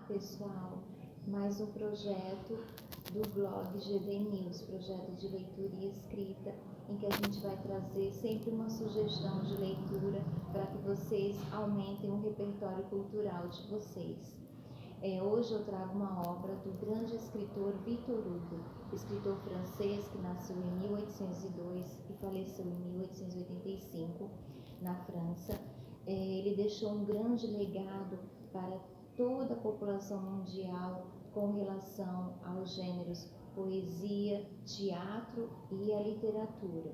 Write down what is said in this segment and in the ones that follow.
pessoal, mais um projeto do blog GD News, projeto de leitura e escrita, em que a gente vai trazer sempre uma sugestão de leitura para que vocês aumentem o repertório cultural de vocês. Hoje eu trago uma obra do grande escritor Victor Hugo, escritor francês que nasceu em 1802 e faleceu em 1885 na França. Ele deixou um grande legado para toda a população mundial com relação aos gêneros poesia, teatro e a literatura.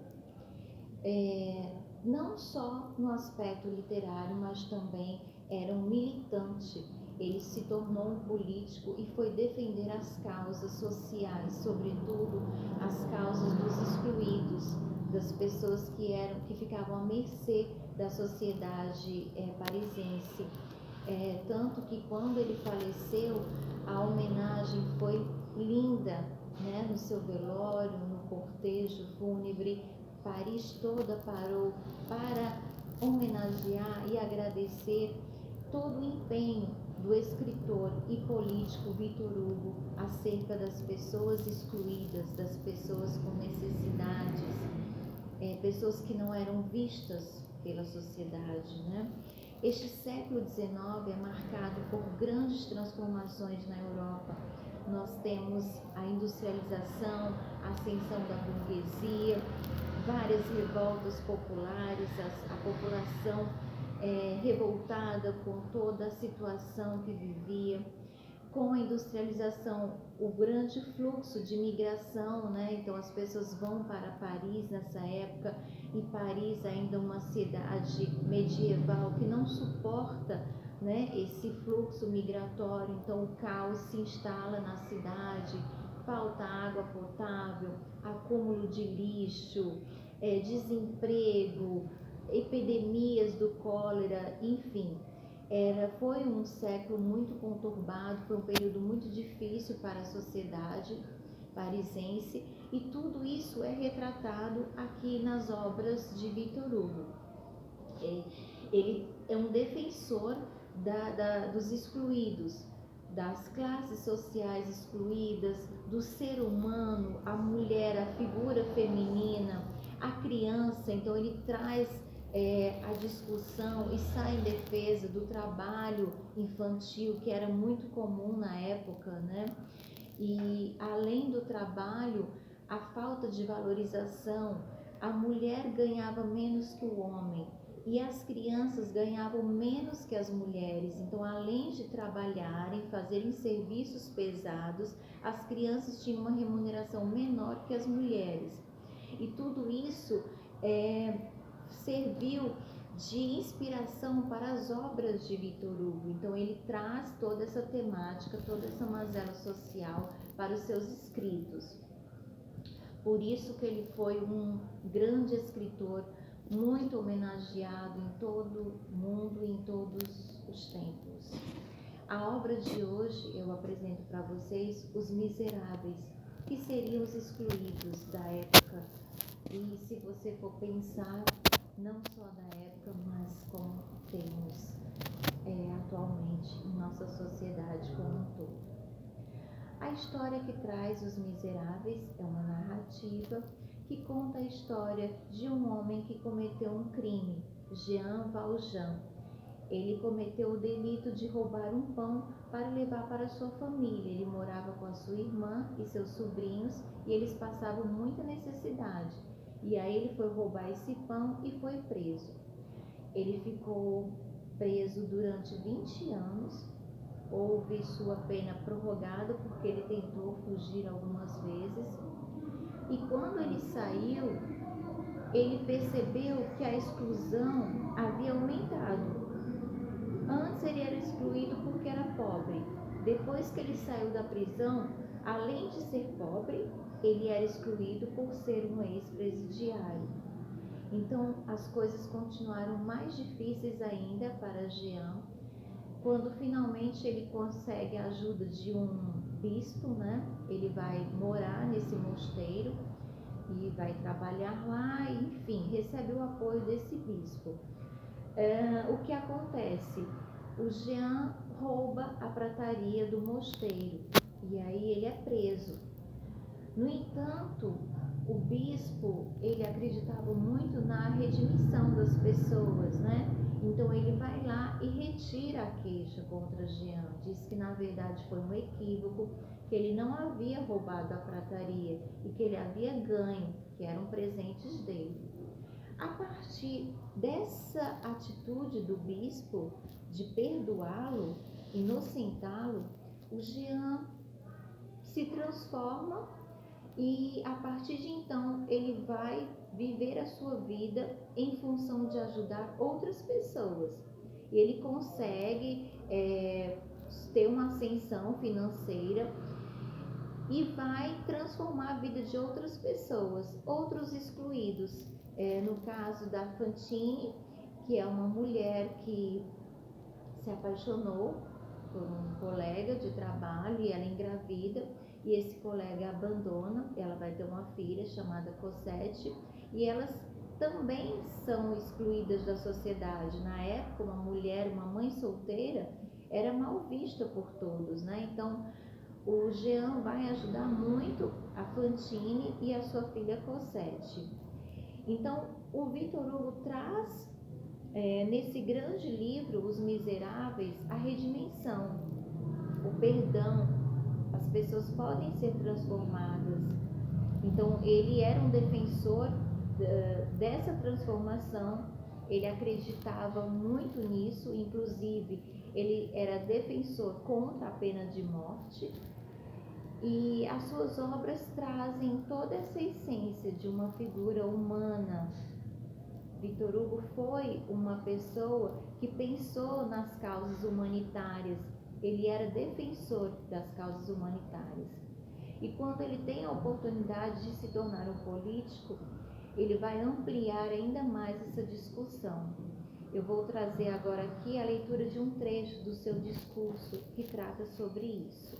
Não só no aspecto literário, mas também era um militante. Ele se tornou um político e foi defender as causas sociais, sobretudo as causas dos excluídos, das pessoas que ficavam à mercê da sociedade parisiense. Tanto que quando ele faleceu, a homenagem foi linda, né? No seu velório, no cortejo fúnebre, Paris toda parou para homenagear e agradecer todo o empenho do escritor e político Victor Hugo acerca das pessoas excluídas, das pessoas com necessidades, pessoas que não eram vistas pela sociedade, né? Este século XIX é marcado por grandes transformações na Europa. Nós temos a industrialização, a ascensão da burguesia, várias revoltas populares, a população revoltada com toda a situação que vivia. Com a industrialização, o grande fluxo de migração, né? Então as pessoas vão para Paris nessa época, e Paris ainda é uma cidade medieval que não suporta, né, esse fluxo migratório. Então o caos se instala na cidade, falta água potável, acúmulo de lixo, desemprego, epidemias do cólera, enfim. Foi um século muito conturbado, foi um período muito difícil para a sociedade parisense, e tudo isso é retratado aqui nas obras de Victor Hugo. Ele é um defensor dos excluídos, das classes sociais excluídas, do ser humano, a mulher, a figura feminina, a criança. Então ele traz a discussão e sai em defesa do trabalho infantil, que era muito comum na época, né? E além do trabalho, a falta de valorização, a mulher ganhava menos que o homem e as crianças ganhavam menos que as mulheres. Então, além de trabalharem, fazerem serviços pesados, as crianças tinham uma remuneração menor que as mulheres. E tudo isso serviu de inspiração para as obras de Victor Hugo. Então ele traz toda essa temática, toda essa mazela social para os seus escritos. Por isso que ele foi um grande escritor, muito homenageado em todo o mundo e em todos os tempos. A obra de hoje eu apresento para vocês Os Miseráveis, que seriam os excluídos da época. E se você for pensar, não só da época, mas como temos atualmente em nossa sociedade como um todo. A história que traz Os Miseráveis é uma narrativa que conta a história de um homem que cometeu um crime, Jean Valjean. Ele cometeu o delito de roubar um pão para levar para sua família. Ele morava com a sua irmã e seus sobrinhos e eles passavam muita necessidade. E aí ele foi roubar esse pão e foi preso. Ele ficou preso durante 20 anos, houve sua pena prorrogada porque ele tentou fugir algumas vezes. E quando ele saiu, ele percebeu que a exclusão havia aumentado. Antes ele era excluído porque era pobre. Depois que ele saiu da prisão, além de ser pobre, ele era excluído por ser um ex-presidiário. Então as coisas continuaram mais difíceis ainda para Jean, quando finalmente ele consegue a ajuda de um bispo, né? Ele vai morar nesse mosteiro e vai trabalhar lá, e, enfim, recebe o apoio desse bispo. O que acontece? O Jean rouba a prataria do mosteiro e aí ele é preso. No entanto, o bispo, ele acreditava muito na redimissão das pessoas, né? Então ele vai lá e retira a queixa contra Jean, diz que na verdade foi um equívoco, que ele não havia roubado a prataria e que ele havia ganho, que eram presentes dele. A partir dessa atitude do bispo de perdoá-lo, inocentá-lo, o Jean se transforma e a partir de então ele vai viver a sua vida em função de ajudar outras pessoas. E ele consegue ter uma ascensão financeira e vai transformar a vida de outras pessoas, outros excluídos. No caso da Fantine, que é uma mulher que se apaixonou por um colega de trabalho e ela engravida, e esse colega abandona, ela vai ter uma filha chamada Cosette, e elas também são excluídas da sociedade. Na época, uma mulher, uma mãe solteira, era mal vista por todos, né? Então, o Jean vai ajudar muito a Fantine e a sua filha Cosette. Então, o Victor Hugo traz nesse grande livro, Os Miseráveis, a redimensão, o perdão. As pessoas podem ser transformadas. Então, ele era um defensor dessa transformação, ele acreditava muito nisso, inclusive ele era defensor contra a pena de morte, e as suas obras trazem toda essa essência de uma figura humana. Victor Hugo foi uma pessoa que pensou nas causas humanitárias, ele era defensor das causas humanitárias. E quando ele tem a oportunidade de se tornar um político, ele vai ampliar ainda mais essa discussão. Eu vou trazer agora aqui a leitura de um trecho do seu discurso que trata sobre isso.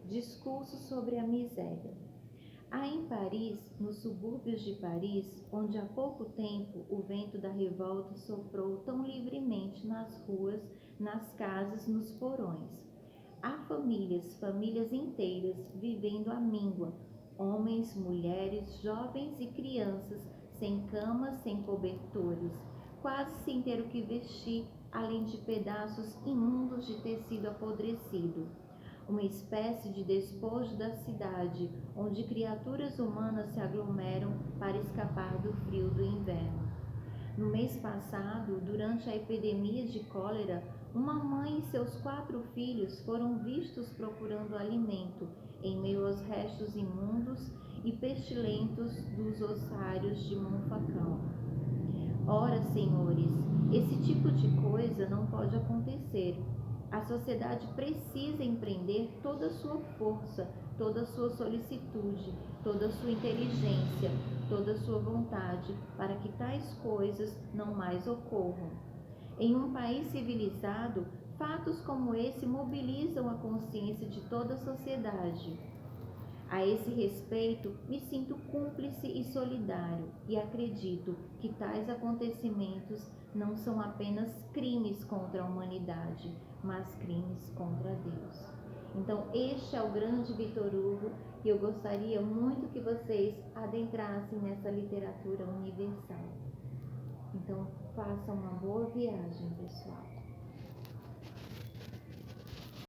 Discurso sobre a miséria. Há em Paris, nos subúrbios de Paris, onde há pouco tempo o vento da revolta soprou tão livremente nas ruas, nas casas, nos porões. Há famílias inteiras vivendo à míngua, homens, mulheres, jovens e crianças, sem camas, sem cobertores, quase sem ter o que vestir, além de pedaços imundos de tecido apodrecido. Uma espécie de despojo da cidade, onde criaturas humanas se aglomeram para escapar do frio do inverno. No mês passado, durante a epidemia de cólera, uma mãe e seus 4 filhos foram vistos procurando alimento em meio aos restos imundos e pestilentos dos ossários de Monfalcão. Ora, senhores, esse tipo de coisa não pode acontecer. A sociedade precisa empreender toda a sua força, toda a sua solicitude, toda a sua inteligência, toda a sua vontade, para que tais coisas não mais ocorram. Em um país civilizado, fatos como esse mobilizam a consciência de toda a sociedade. A esse respeito, me sinto cúmplice e solidário e acredito que tais acontecimentos não são apenas crimes contra a humanidade, mas crimes contra Deus. Então, este é o grande Victor Hugo e eu gostaria muito que vocês adentrassem nessa literatura universal. Então, façam uma boa viagem, pessoal.